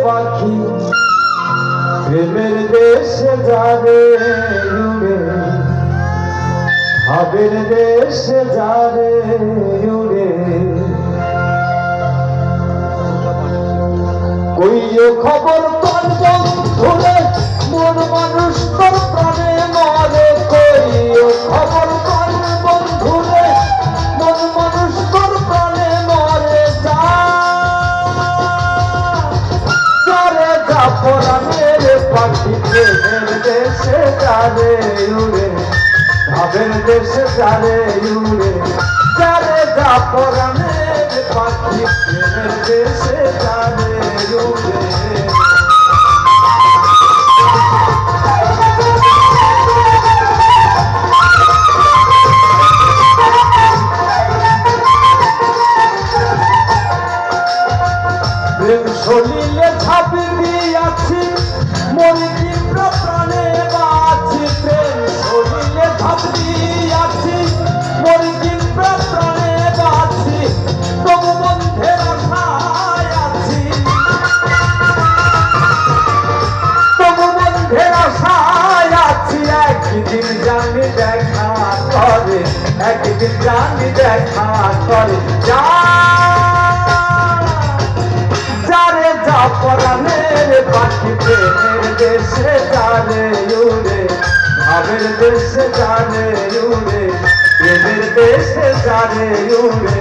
পাখি প্রেমের দেশে যারে উড়ে, ভাবের দেশে যারে উড়ে। কইও খবর তোর বন্ধুরে, মন মানুষ তোর প্রাণে মরে। কইও খবর তোর বন্ধুরে, মন মানুষ তোর প্রাণে মরে। যারে যা পরাণের পাখি প্রেমের দেশে যারে উড়ে, ভাবের দেশে যারে উড়ে। যারে যা পরাণের পাখি প্রেমের দেশে যারে উড়ে। প্রেম শরীরে ঝাঁপি দিয়াছি, মরি তীব্র প্রাণে বাঁচি। প্রেম শরীরে ঝাঁপি দিয়াছি, মরি তীব্র প্রাণে বাঁচি। তবু বন্ধের আশায় আছি, তবু বন্ধের আশায় আছি। একদিন জানি দেখা করে, একদিন জানি দেখা করে। যারে যা পরাণের পাখি প্রেমের দেশে যারে উড়ে, ভাবের দেশে যারে উড়ে। প্রেমের দেশে যারে উড়ে।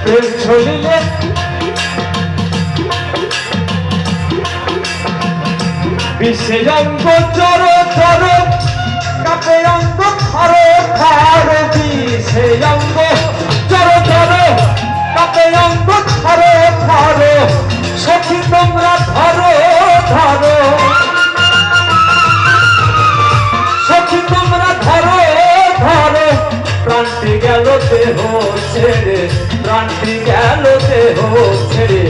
প্রেম ছড়িলে বিশ্বে অঙ্গ চর চর, কাপে অঙ্গ খর খর। বিশ্বে অঙ্গ চর চর, কাপে অঙ্গ খর খর। সখী তোমরা ধরো ধরো, সখী তোমরা ধরো ধরো। প্রাণটি গেল দেহ ছেড়ে, প্রাণটি গেল দেহ ছেড়ে।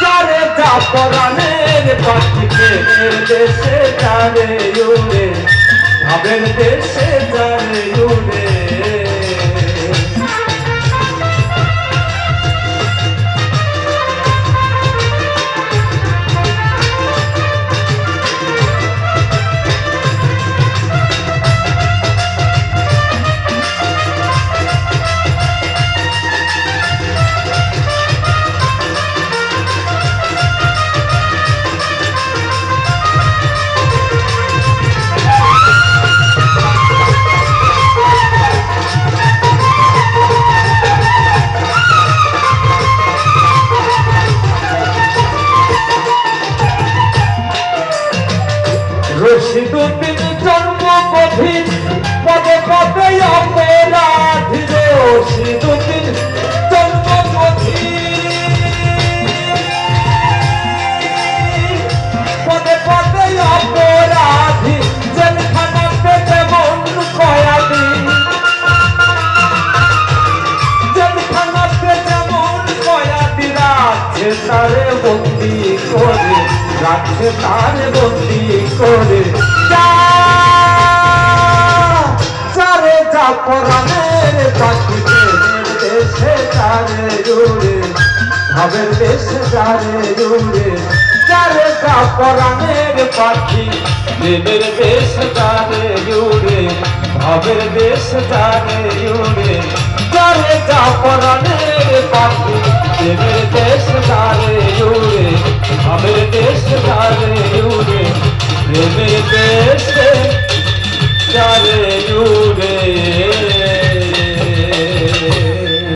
যারে যা পরাণের পাখি প্রেমের দেশে যারে উড়ে, ভাবের দেশে যারে উড়ে। রশিদুদ্দিন জন্মপথি, পদে পদে অপরাধী। রশিদুদ্দিন জন্মপথি, পদে পদে অপরাধী। জেলখানাতে যেমন কয়াদি, জেলখানাতে যেমন কয়াদি। রাখছে তারে বন্দি করে, রাখছে তারে বন্দি করে। যারে যা পরাণের পাখি প্রেমের দেশে যারে উড়ে, ভাবের দেশে যারে উড়ে। যারে যা পরাণের পাখি প্রেমের দেশে যারে উড়ে, ভাবের দেশে যারে উড়ে। যারে যা পরাণের পাখি প্রেমের দেশে যারে উড়ে, ভাবের দেশে যারে উড়ে। প্রেমের দেশে যারে উড়ে।